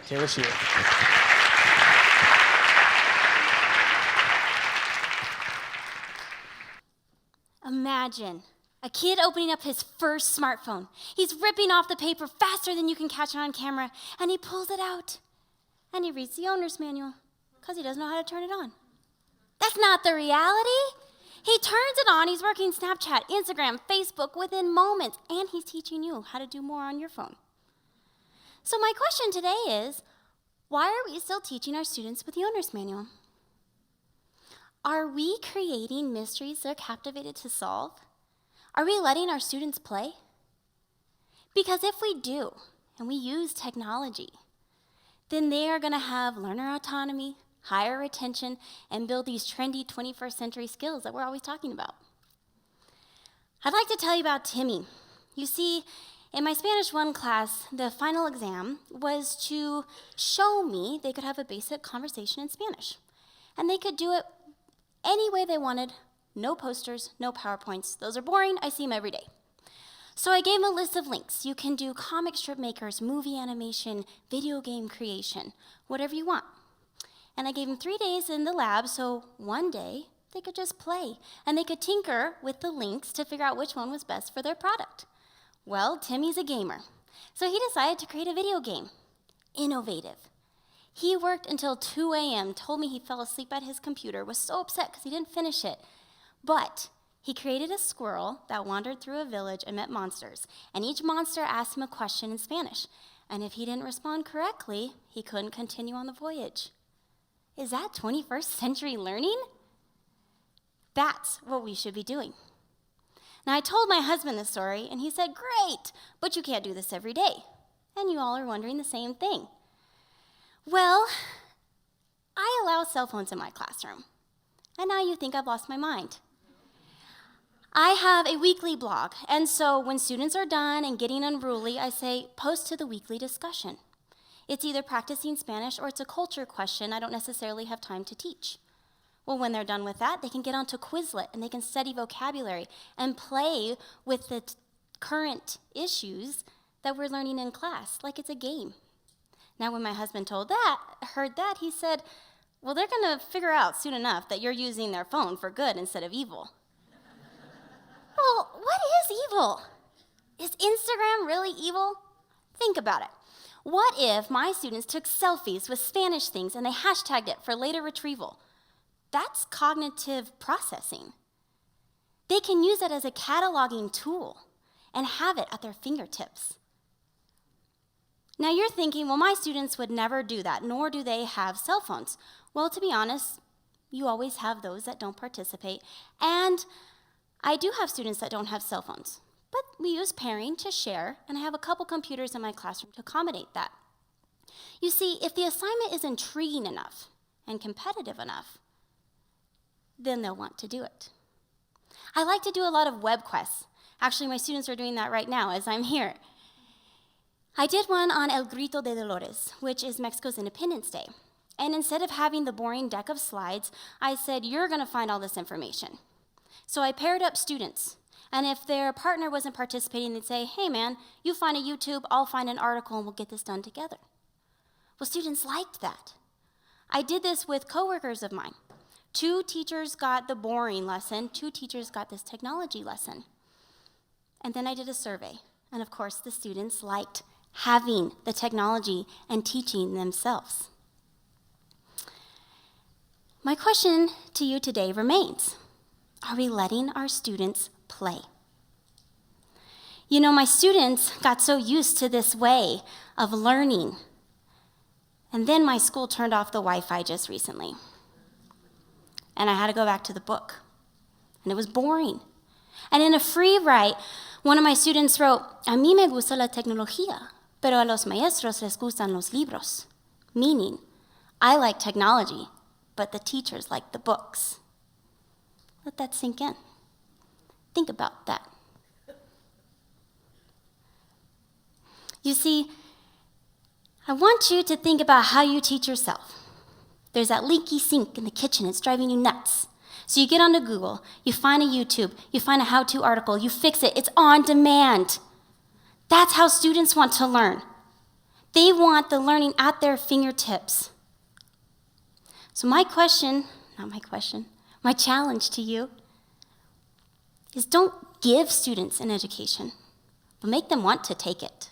Kayla Scheer. Imagine a kid opening up his first smartphone. He's ripping off the paper faster than you can catch it on camera, and he pulls it out, and he reads the owner's manual because he doesn't know how to turn it on. That's not the reality. He turns it on, he's working Snapchat, Instagram, Facebook within moments, and he's teaching you how to do more on your phone. So my question today is, why are we still teaching our students with the owner's manual? Are we creating mysteries they're captivated to solve? Are we letting our students play? Because if we do, and we use technology, then they are going to have learner autonomy, higher retention, and build these trendy 21st century skills that we're always talking about. I'd like to tell you about Timmy. You see, in my Spanish 1 class, the final exam was to show me they could have a basic conversation in Spanish. And they could do it any way they wanted, no posters, no PowerPoints. Those are boring, I see them every day. So I gave them a list of links. You can do comic strip makers, movie animation, video game creation, whatever you want. And I gave them 3 days in the lab, so one day they could just play. And they could tinker with the links to figure out which one was best for their product. Well, Timmy's a gamer, so he decided to create a video game. Innovative. He worked until 2 a.m., told me he fell asleep at his computer, was so upset because he didn't finish it. But he created a squirrel that wandered through a village and met monsters, and each monster asked him a question in Spanish. And if he didn't respond correctly, he couldn't continue on the voyage. Is that 21st century learning? That's what we should be doing. Now, I told my husband this story, and he said, "Great, but you can't do this every day." And you all are wondering the same thing. Well, I allow cell phones in my classroom, and now you think I've lost my mind. I have a weekly blog, and so when students are done and getting unruly, I say, post to the weekly discussion. It's either practicing Spanish or it's a culture question I don't necessarily have time to teach. Well, when they're done with that, they can get onto Quizlet, and they can study vocabulary and play with the current issues that we're learning in class, like it's a game. Now, when my husband heard that, he said, well, they're going to figure out soon enough that you're using their phone for good instead of evil. Well, what is evil? Is Instagram really evil? Think about it. What if my students took selfies with Spanish things and they hashtagged it for later retrieval? That's cognitive processing. They can use it as a cataloging tool and have it at their fingertips. Now you're thinking, well, my students would never do that, nor do they have cell phones. Well, to be honest, you always have those that don't participate. And I do have students that don't have cell phones, but we use pairing to share, and I have a couple computers in my classroom to accommodate that. You see, if the assignment is intriguing enough and competitive enough, then they'll want to do it. I like to do a lot of web quests. Actually, my students are doing that right now as I'm here. I did one on El Grito de Dolores, which is Mexico's Independence Day. And instead of having the boring deck of slides, I said, you're going to find all this information. So I paired up students. And if their partner wasn't participating, they'd say, hey, man, you find a YouTube, I'll find an article, and we'll get this done together. Well, students liked that. I did this with coworkers of mine. 2 teachers got the boring lesson, 2 teachers got this technology lesson. And then I did a survey. And of course, the students liked having the technology and teaching themselves. My question to you today remains, are we letting our students play? You know, my students got so used to this way of learning, and then my school turned off the Wi-Fi just recently. And I had to go back to the book, and it was boring. And in a free write, one of my students wrote, a mí me gusta la tecnología, pero a los maestros les gustan los libros. Meaning, I like technology, but the teachers like the books. Let that sink in. Think about that. You see, I want you to think about how you teach yourself. There's that leaky sink in the kitchen, it's driving you nuts. So you get onto Google, you find a YouTube, you find a how-to article, you fix it, it's on demand. That's how students want to learn. They want the learning at their fingertips. So my challenge to you is don't give students an education, but make them want to take it.